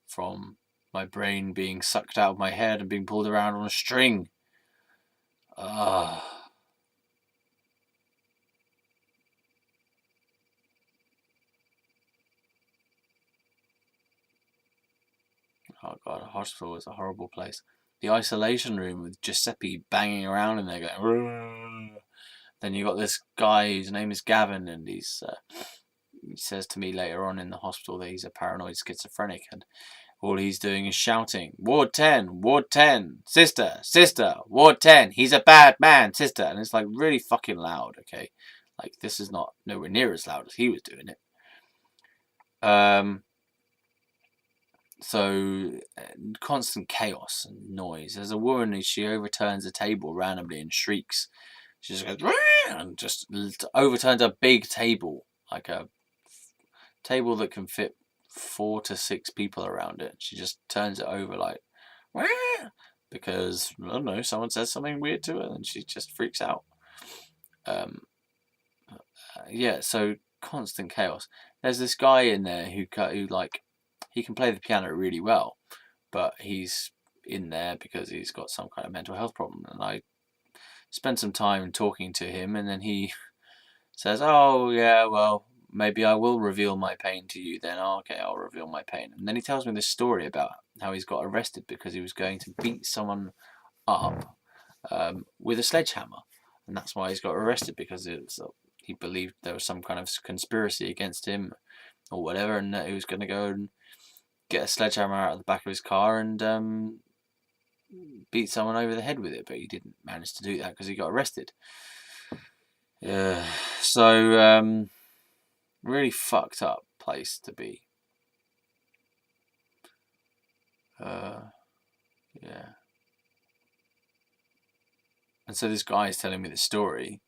from my brain being sucked out of my head and being pulled around on a string. Ugh. Oh god, a hospital is a horrible place. The isolation room with Giuseppe banging around in there going, "Rrrr." Then you got this guy whose name is Gavin, and he says to me later on in the hospital that he's a paranoid schizophrenic, and all he's doing is shouting, "Ward 10, Ward 10, sister, sister, Ward 10, he's a bad man, sister." And it's like really fucking loud, okay? Like this is not nowhere near as loud as he was doing it. So constant chaos and noise. There's a woman who she overturns a table randomly and shrieks. She just goes and just overturns a big table, like a table that can fit 4 to 6 people around it. She just turns it over like because I don't know, someone says something weird to her and she just freaks out. Yeah, so constant chaos. There's this guy in there who like he can play the piano really well, but he's in there because he's got some kind of mental health problem. And I spent some time talking to him, and then he says, "Oh yeah, well maybe I will reveal my pain to you then." Oh, okay, I'll reveal my pain. And then he tells me this story about how he's got arrested because he was going to beat someone up with a sledgehammer, and that's why he's got arrested, because he believed there was some kind of conspiracy against him or whatever, and that he was going to go and get a sledgehammer out of the back of his car and beat someone over the head with it, but he didn't manage to do that because he got arrested. Yeah, so really fucked up place to be. Yeah. And so this guy is telling me the story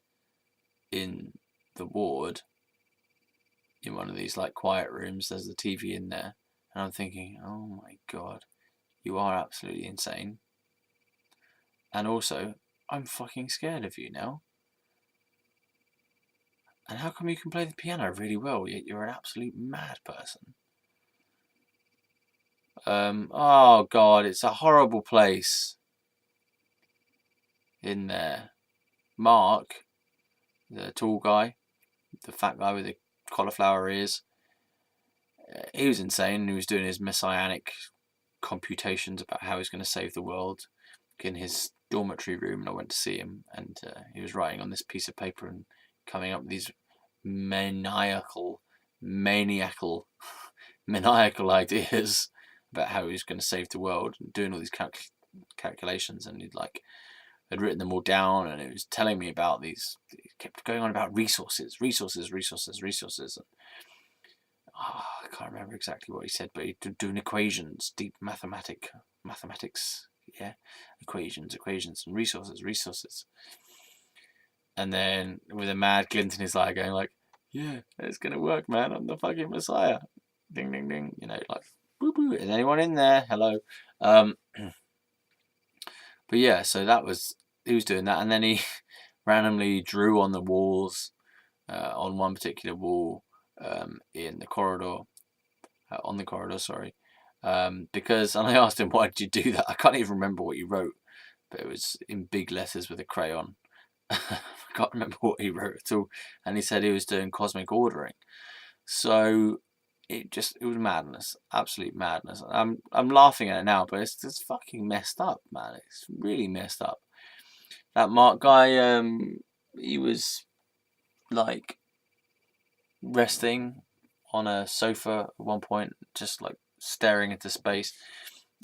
in the ward, in one of these like quiet rooms. There's the TV in there, and I'm thinking, oh my god, you are absolutely insane. And also, I'm fucking scared of you now. And how come you can play the piano really well, yet you're an absolute mad person? Oh god, it's a horrible place in there. Mark, the tall guy, the fat guy with the cauliflower ears, he was insane. He was doing his messianic computations about how he's going to save the world in his dormitory room, and I went to see him, and he was writing on this piece of paper and coming up with these maniacal ideas about how he was going to save the world, and doing all these calculations, and had written them all down, and it was telling me about these. It kept going on about resources. And, I can't remember exactly what he said, but he doing equations, deep mathematics, yeah, equations, and resources. And then with a mad glint in his eye, going like, "Yeah, it's gonna work, man. I'm the fucking Messiah." Ding, ding, ding. Boo, boo. Is anyone in there? Hello. But yeah, so he was doing that, and then he randomly drew on the walls, on one particular wall, in the corridor, sorry, because, and I asked him, "Why did you do that?" I can't even remember what he wrote, but it was in big letters with a crayon. I can't remember what he wrote at all, and he said he was doing cosmic ordering. So it was madness, absolute madness. I'm laughing at it now, but it's fucking messed up, man. It's really messed up. That Mark guy, he was like resting on a sofa at one point, just like staring into space,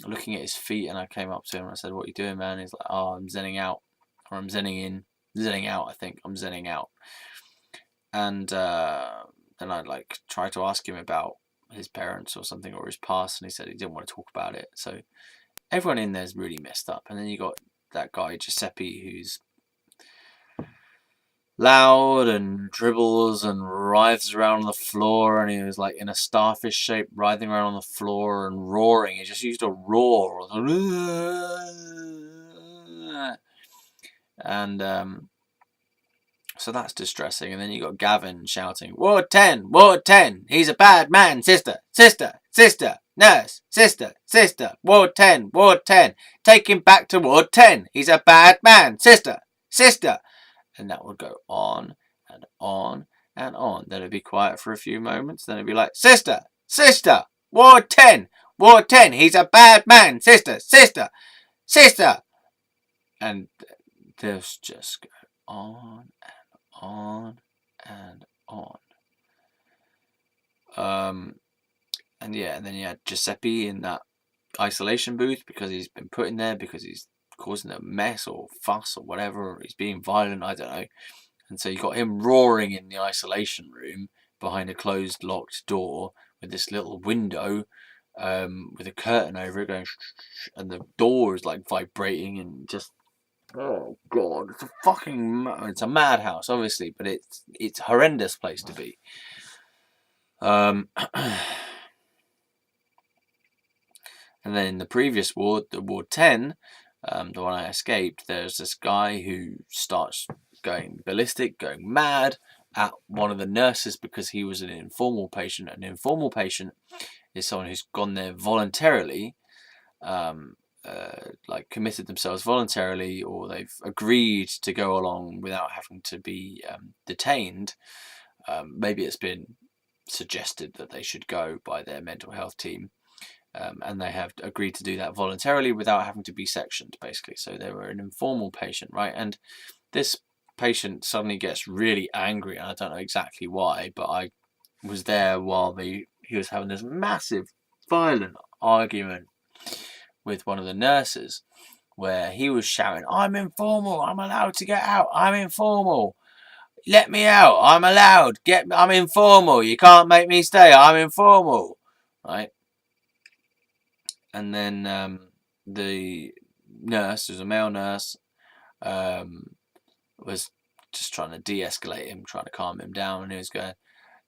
looking at his feet, and I came up to him and I said, "What are you doing, man?" He's like, "Oh, I'm zenning out, or I'm zenning in, zenning out. I think I'm zenning out." And then I tried to ask him about his parents or something, or his past, and he said he didn't want to talk about it. So everyone in there's really messed up. And then you got that guy Giuseppe, who's loud and dribbles and writhes around on the floor, and he was like in a starfish shape, writhing around on the floor and roaring. He just used a roar, and so that's distressing. And then you got Gavin shouting, "Ward 10, Ward 10, he's a bad man, sister, nurse, sister, Ward 10, take him back to Ward 10, he's a bad man, sister." And that would go on and on and on. Then it'd be quiet for a few moments. Then it'd be like, "Sister, Ward 10, he's a bad man, sister. And this just go on and on and on. And then you had Giuseppe in that isolation booth because he's been put in there because he's causing a mess or fuss or whatever, or he's being violent, I don't know. And so you got him roaring in the isolation room behind a closed, locked door with this little window with a curtain over it going, and the door is like vibrating and just, oh god, it's a madhouse, obviously, but it's a horrendous place to be. And then in the previous ward, the Ward 10, the one I escaped, there's this guy who starts going ballistic, going mad at one of the nurses because he was an informal patient. An informal patient is someone who's gone there voluntarily, committed themselves voluntarily, or they've agreed to go along without having to be detained. Maybe it's been suggested that they should go by their mental health team. And they have agreed to do that voluntarily without having to be sectioned, basically. So they were an informal patient, right? And this patient suddenly gets really angry, and I don't know exactly why, but I was there while he was having this massive, violent argument with one of the nurses, where he was shouting, "I'm informal, I'm allowed to get out, I'm informal. Let me out, I'm allowed, I'm informal, you can't make me stay, I'm informal," right? And then the nurse, who's a male nurse, was just trying to de-escalate him, trying to calm him down, and he was going,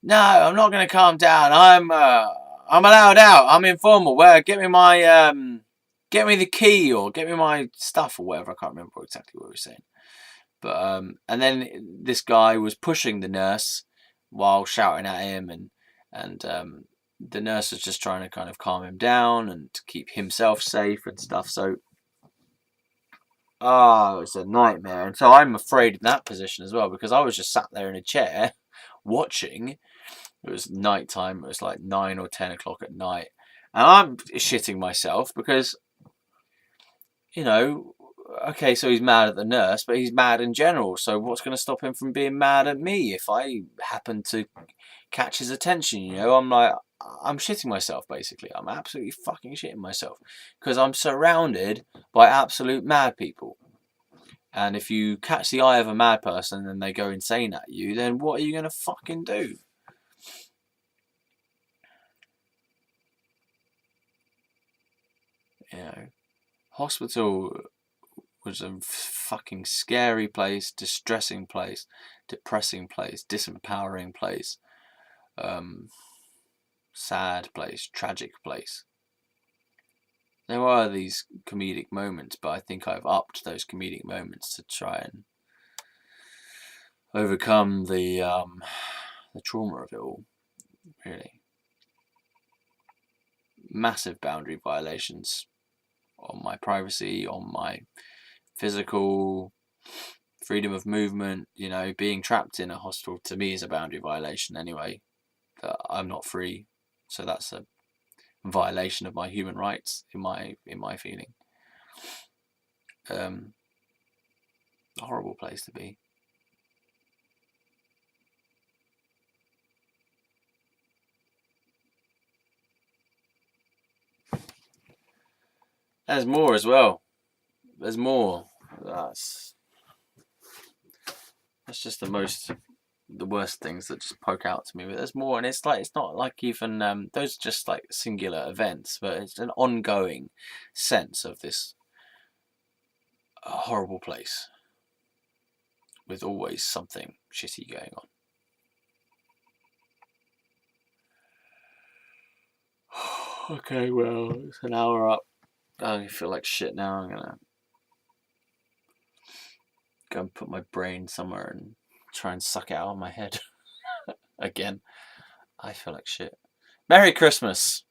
"No, I'm not going to calm down. I'm allowed out. I'm informal. Where? Get me the key, or get me my stuff, or whatever." I can't remember exactly what he was saying. But and then this guy was pushing the nurse while shouting at him, and the nurse was just trying to kind of calm him down and to keep himself safe and stuff. So, it's a nightmare. And so I'm afraid in that position as well, because I was just sat there in a chair watching. It was nighttime. It was like 9 or 10 o'clock at night, and I'm shitting myself because, okay, so he's mad at the nurse, but he's mad in general. So what's going to stop him from being mad at me if I happen to catch his attention? You know, I'm shitting myself, basically. I'm absolutely fucking shitting myself because I'm surrounded by absolute mad people. And if you catch the eye of a mad person and they go insane at you, then what are you going to fucking do? You know, hospital was a fucking scary place, distressing place, depressing place, disempowering place, sad place, tragic place. There are these comedic moments, but I think I've upped those comedic moments to try and overcome the trauma of it all. Really, massive boundary violations on my privacy, on my physical freedom of movement. You know, being trapped in a hostel to me is a boundary violation anyway. That I'm not free, so that's a violation of my human rights in my feeling. A horrible place to be. There's more as well. There's more. That's just the worst things that just poke out to me. But there's more, and it's not like even those are just like singular events, but it's an ongoing sense of this horrible place with always something shitty going on. Okay, well, it's an hour up. I feel like shit now. I'm gonna go and put my brain somewhere and try and suck it out of my head again. I feel like shit. Merry Christmas.